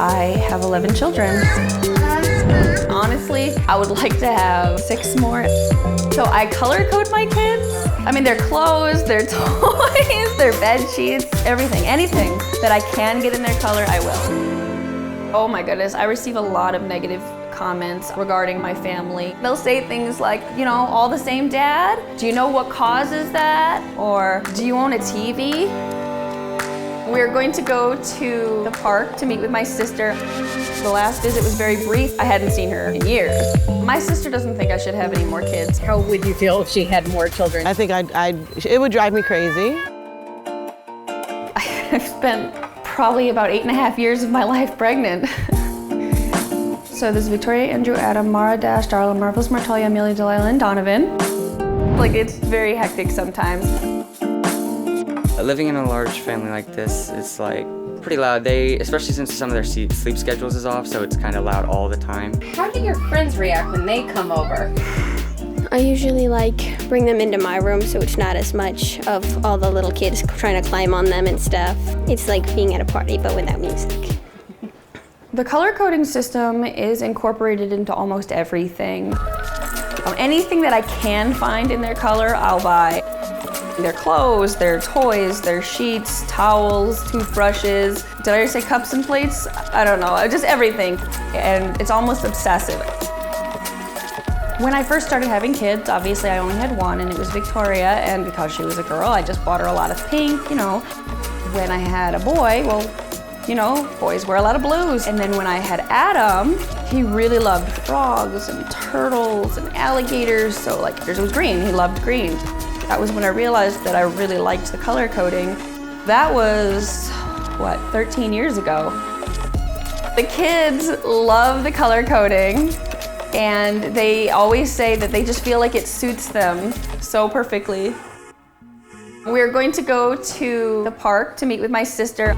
I have 11 children. Honestly, I would like to have 6 more. So I color code my kids. I mean, their clothes, their toys, their bed sheets, everything. Anything that I can get in their color, I will. Oh my goodness, I receive a lot of negative comments regarding my family. They'll say things like, you know, all the same dad? Do you know what causes that? Or do you own a TV? We're going to go to the park to meet with my sister. The last visit was very brief. I hadn't seen her in years. My sister doesn't think I should have any more kids. How would you feel if she had more children? I think it would drive me crazy. I've spent probably about 8.5 years of my life pregnant. So there's Victoria, Andrew, Adam, Mara, Dash, Darla, Marvelous, Martalia, Amelia, Delilah, and Donovan. Like, it's very hectic sometimes. Living in a large family like this, it's like pretty loud. Especially since some of their sleep schedules is off, so it's kind of loud all the time. How do your friends react when they come over? I usually bring them into my room so it's not as much of all the little kids trying to climb on them and stuff. It's like being at a party but without music. The color coding system is incorporated into almost everything. Anything that I can find in their color, I'll buy. Their clothes, their toys, their sheets, towels, toothbrushes. Did I say cups and plates? I don't know, just everything. And it's almost obsessive. When I first started having kids, obviously I only had one, and it was Victoria, and because she was a girl, I just bought her a lot of pink, you know. When I had a boy, well, you know, boys wear a lot of blues. And then when I had Adam, he really loved frogs and turtles and alligators, so like yours was green, he loved green. That was when I realized that I really liked the color coding. That was, 13 years ago. The kids love the color coding, and they always say that they just feel like it suits them so perfectly. We're going to go to the park to meet with my sister.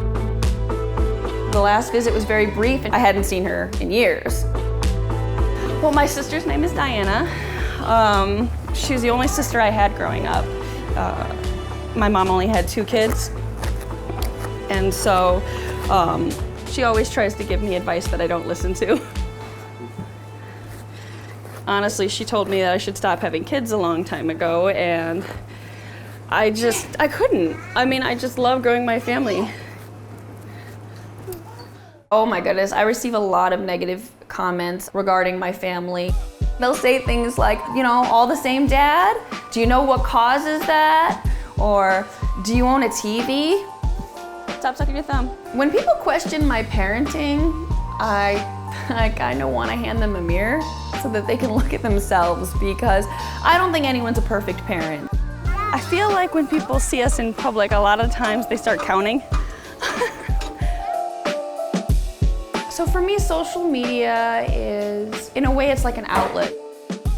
The last visit was very brief, and I hadn't seen her in years. Well, my sister's name is Diana. She was the only sister I had growing up. My mom only had 2 kids, and so she always tries to give me advice that I don't listen to. Honestly, she told me that I should stop having kids a long time ago, and I couldn't. I mean, I just love growing my family. Oh my goodness, I receive a lot of negative comments regarding my family. They'll say things like, you know, all the same dad? Do you know what causes that? Or do you own a TV? Stop sucking your thumb. When people question my parenting, I kind of want to hand them a mirror so that they can look at themselves, because I don't think anyone's a perfect parent. I feel like when people see us in public, a lot of times they start counting. So for me, social media is, in a way, it's like an outlet.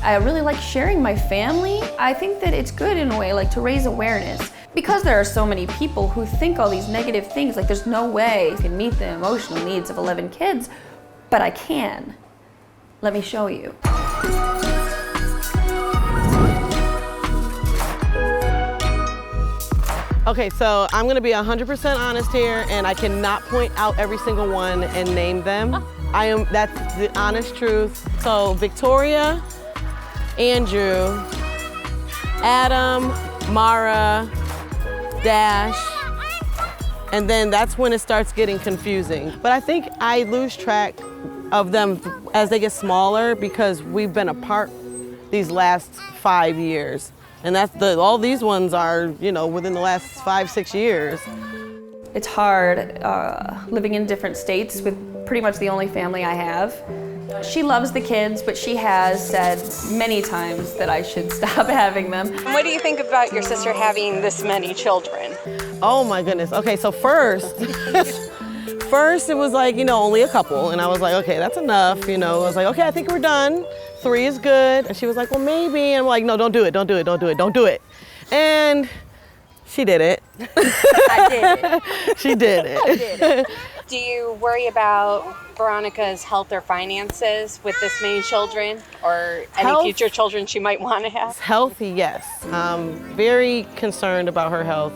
I really like sharing my family. I think that it's good in a way, like to raise awareness. Because there are so many people who think all these negative things, like there's no way you can meet the emotional needs of 11 kids, but I can. Let me show you. Okay, so I'm gonna be 100% honest here, and I cannot point out every single one and name them. That's the honest truth. So Victoria, Andrew, Adam, Mara, Dash, and then that's when it starts getting confusing. But I think I lose track of them as they get smaller because we've been apart these last 5 years. And all these ones are, you know, within the last 5-6 years. It's hard living in different states with pretty much the only family I have. She loves the kids, but she has said many times that I should stop having them. What do you think about your sister having this many children? Oh my goodness. Okay, so first it was like, you know, only a couple. And I was like, okay, that's enough. You know, I was like, okay, I think we're done. 3 is good. And she was like, well, maybe. And I'm like, no, don't do it, don't do it, don't do it, don't do it. And she did it. I did it. She did it. I did it. Do you worry about Veronica's health or finances with this many children, or any future children she might want to have? Healthy, yes. Very concerned about her health.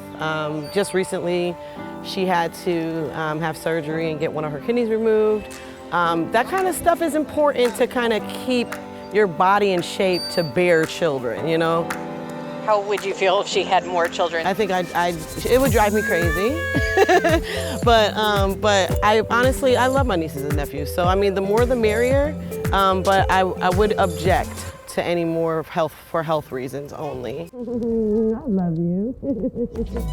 Just recently, she had to have surgery and get one of her kidneys removed. That kind of stuff is important to kind of keep your body in shape to bear children, you know? How would you feel if she had more children? I think it would drive me crazy. but I honestly, I love my nieces and nephews. So I mean, the more the merrier, but I would object to any more for health reasons only. I love you.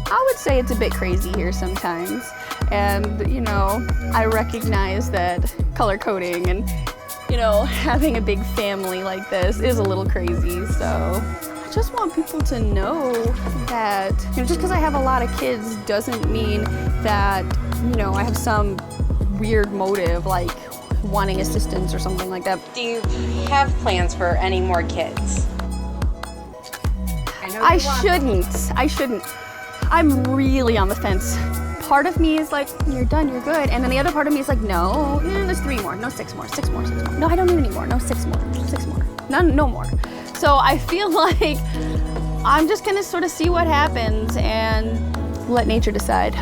I would say it's a bit crazy here sometimes. And, you know, I recognize that color coding and, you know, having a big family like this is a little crazy, so I just want people to know that, you know, just because I have a lot of kids doesn't mean that, you know, I have some weird motive like wanting assistance or something like that. Do you have plans for any more kids? I shouldn't. I'm really on the fence. Part of me is like, you're done, you're good. And then the other part of me is like, no, there's 3 more, no, 6 more, 6 more, 6 more. No, I don't even need more, no, 6 more, 6 more, no more. So I feel like I'm just gonna sort of see what happens and let nature decide.